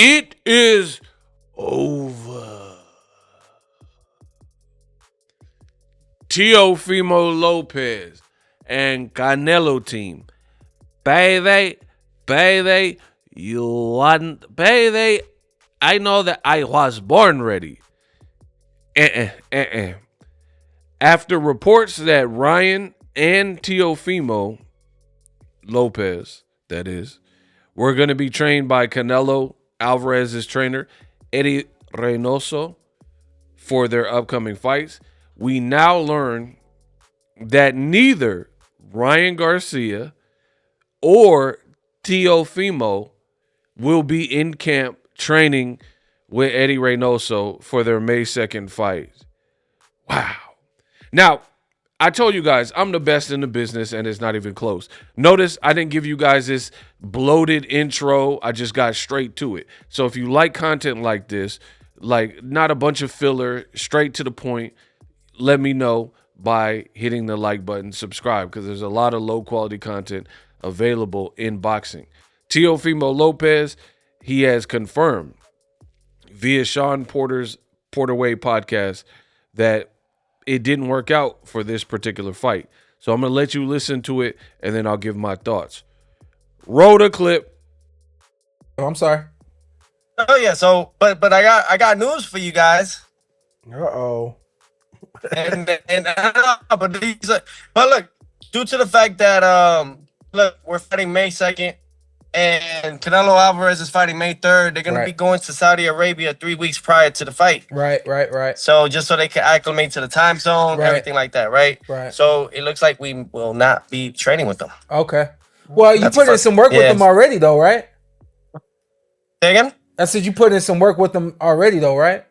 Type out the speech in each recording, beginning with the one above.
It is over. Teofimo Lopez and Canelo team. Baby, you want, baby, I know that I was born ready. After reports that Ryan and Teofimo Lopez, that is, were going to be trained by Canelo Alvarez's trainer, Eddie Reynoso, for their upcoming fights, we now learn that neither Ryan Garcia or Teofimo will be in camp training with Eddie Reynoso for their May 2nd fight. Wow. Now, I told you guys I'm the best in the business, and it's not even close. Notice I didn't give you guys this bloated intro. I just got straight to it. So if you like content like this, like not a bunch of filler, straight to the point, let me know by hitting the like button, subscribe, because there's a lot of low quality content available in boxing. Teofimo Lopez, he has confirmed via Sean Porter's Porterway podcast that it didn't work out for this particular fight. So I'm going to let you listen to it, and then I'll give my thoughts. Roll the clip. Oh, I'm sorry. Oh yeah, so but I got news for you guys. Uh-oh. But look, due to the fact that look, we're fighting May 2nd and Canelo Alvarez is fighting May 3rd, they're gonna be going to Saudi Arabia 3 weeks prior to the fight. Right. So just so they can acclimate to the time zone, everything like that, right? Right. So it looks like we will not be training with them. Okay. Well, you put in some work with them already, though, right? Say again? I said you put in some work with them already, though, right?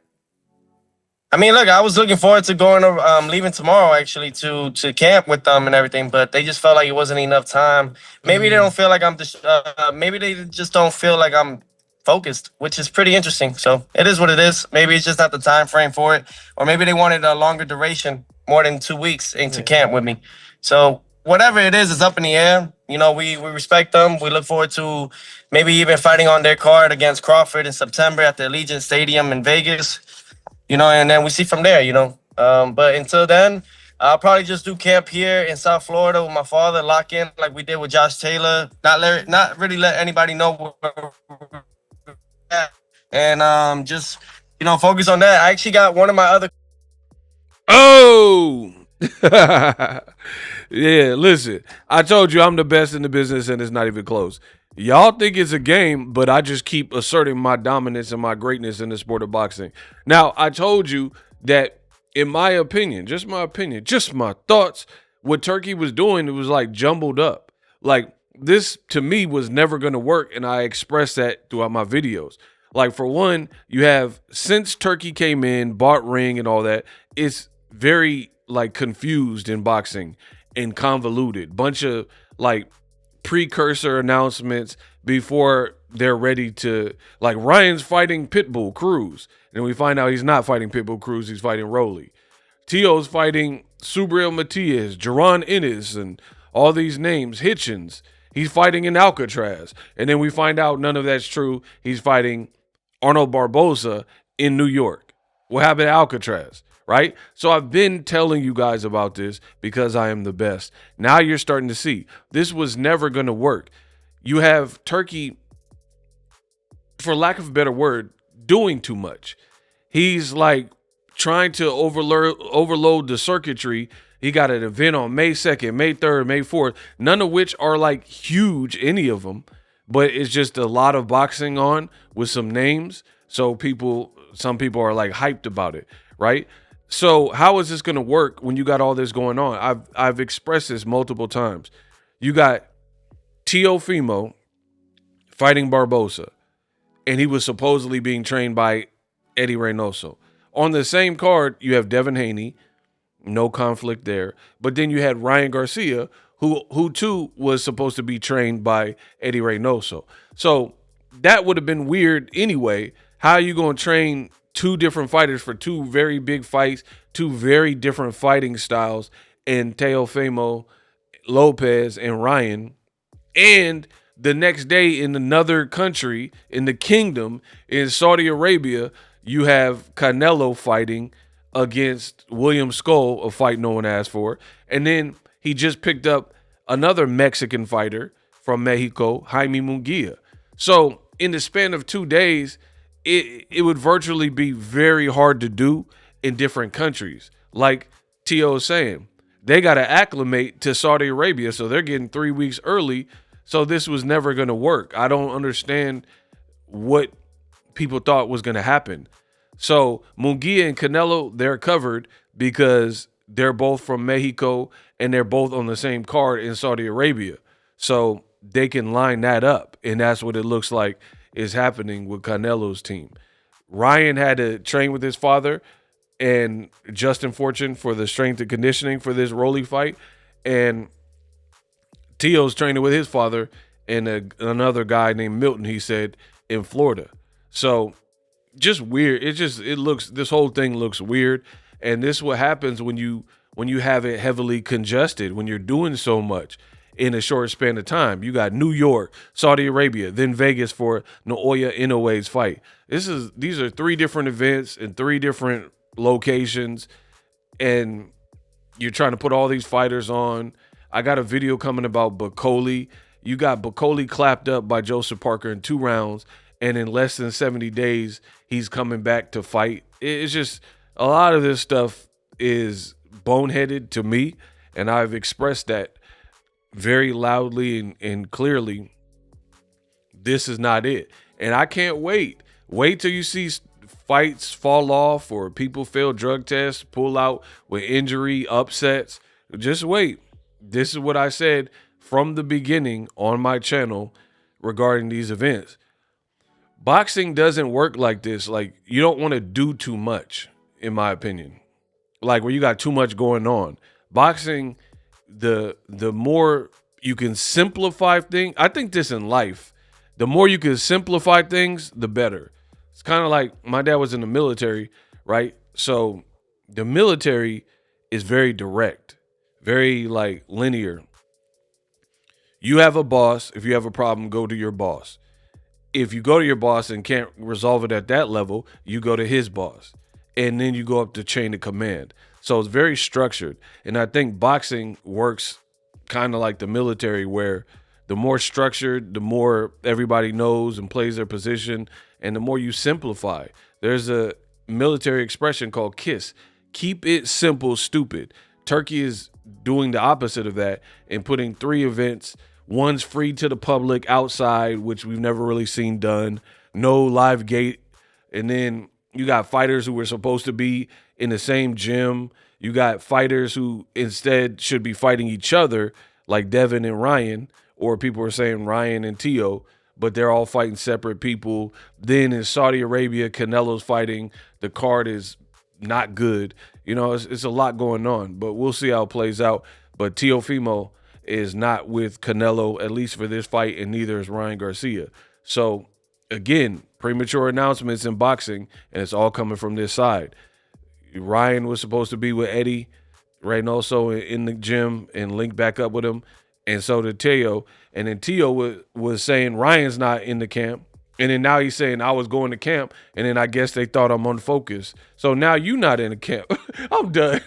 I mean, look, I was looking forward to going leaving tomorrow actually to camp with them and everything, but they just felt like it wasn't enough time. Maybe they don't feel like maybe they just don't feel like I'm focused, which is pretty interesting. So it is what it is. Maybe it's just not the time frame for it, or maybe they wanted a longer duration, more than 2 weeks into camp with me. So whatever it is up in the air. You know, we respect them. We look forward to maybe even fighting on their card against Crawford in September at the Allegiant Stadium in Vegas. You know, and then we see from there, you know. But until then, I'll probably just do camp here in South Florida with my father, lock in like we did with Josh Taylor. Not really let anybody know where we're at. And just, you know, focus on that. I actually got one of my other... Oh! Yeah, listen. I told you I'm the best in the business, and it's not even close. Y'all think it's a game, but I just keep asserting my dominance and my greatness in the sport of boxing. Now, I told you that, in my opinion, just my thoughts, what Turkey was doing, it was like jumbled up. Like, this, to me, was never going to work, and I expressed that throughout my videos. Like, for one, you have, since Turkey came in, bought ring and all that, it's very, like, confused in boxing and convoluted. Bunch of, like, precursor announcements before they're ready to, like, Ryan's fighting Pitbull Cruz, and we find out he's not fighting Pitbull Cruz, he's fighting Rolly. Tio's fighting Subriel Matias, Jaron Ennis, and all these names, Hitchens. He's fighting in Alcatraz, and then we find out none of that's true. He's fighting Arnold Barboza in New York. What happened to Alcatraz? Right? So I've been telling you guys about this because I am the best. Now you're starting to see. This was never going to work. You have Turkey, for lack of a better word, doing too much. He's like trying to overload the circuitry. He got an event on May 2nd, May 3rd, May 4th, none of which are like huge, any of them, but it's just a lot of boxing on with some names. So some people are like hyped about it, right? So how is this going to work when you got all this going on? I've expressed this multiple times. You got Teofimo fighting Barboza, and he was supposedly being trained by Eddie Reynoso. On the same card, you have Devin Haney, no conflict there. But then you had Ryan Garcia, who too was supposed to be trained by Eddie Reynoso. So that would have been weird anyway. How are you going to train two different fighters for two very big fights, two very different fighting styles, and Teofimo, Lopez, and Ryan, and the next day in another country, in the kingdom, in Saudi Arabia, you have Canelo fighting against William Skull, a fight no one asked for. And then he just picked up another Mexican fighter from Mexico, Jaime Munguia. So in the span of 2 days, it would virtually be very hard to do in different countries. Like Tio is saying, they got to acclimate to Saudi Arabia, so they're getting 3 weeks early. So this was never going to work. I don't understand what people thought was going to happen. So Munguia and Canelo, they're covered because they're both from Mexico and they're both on the same card in Saudi Arabia. So they can line that up, and that's what it looks like is happening with Canelo's team. Ryan had to train with his father and Justin Fortune for the strength and conditioning for this Rolly fight, and Tio's training with his father and another guy named Milton, he said, in Florida. So just weird. This whole thing looks weird. And this is what happens when you have it heavily congested, when you're doing so much in a short span of time. You got New York, Saudi Arabia, then Vegas for Naoya Inoue's fight. These are 3 different events in 3 different locations, and you're trying to put all these fighters on. I got a video coming about Bacoli. You got Bacoli clapped up by Joseph Parker in 2 rounds, and in less than 70 days, he's coming back to fight. It's just a lot of this stuff is boneheaded to me, and I've expressed that very loudly and clearly. This is not it. And I can't wait. Wait till you see fights fall off or people fail drug tests, pull out with injury, upsets. Just wait. This is what I said from the beginning on my channel regarding these events. Boxing doesn't work like this. Like, you don't want to do too much, in my opinion. Like, where you got too much going on. Boxing, the more you can simplify things, I think this in life, the more you can simplify things, the better. It's kind of like my dad was in the military, right? So the military is very direct, very like linear. You have a boss. If you have a problem, go to your boss. If you go to your boss and can't resolve it at that level, you go to his boss. And then you go up the chain of command. So it's very structured. And I think boxing works kind of like the military, where the more structured, the more everybody knows and plays their position, and the more you simplify. There's a military expression called KISS. Keep it simple, stupid. Turkey is doing the opposite of that and putting 3 events. One's free to the public outside, which we've never really seen done. No live gate. And then you got fighters who were supposed to be in the same gym. You got fighters who instead should be fighting each other, like Devin and Ryan, or people are saying Ryan and Tio, but they're all fighting separate people. Then in Saudi Arabia, Canelo's fighting. The card is not good. You know, it's a lot going on, but we'll see how it plays out. But Teofimo is not with Canelo, at least for this fight, and neither is Ryan Garcia. So, again, premature announcements in boxing, and it's all coming from this side. Ryan was supposed to be with Eddie Reynoso in the gym and link back up with him, and so did Teo. And then Teo was saying Ryan's not in the camp, and then now he's saying I was going to camp, and then I guess they thought I'm on focus. So now you not in the camp. I'm done.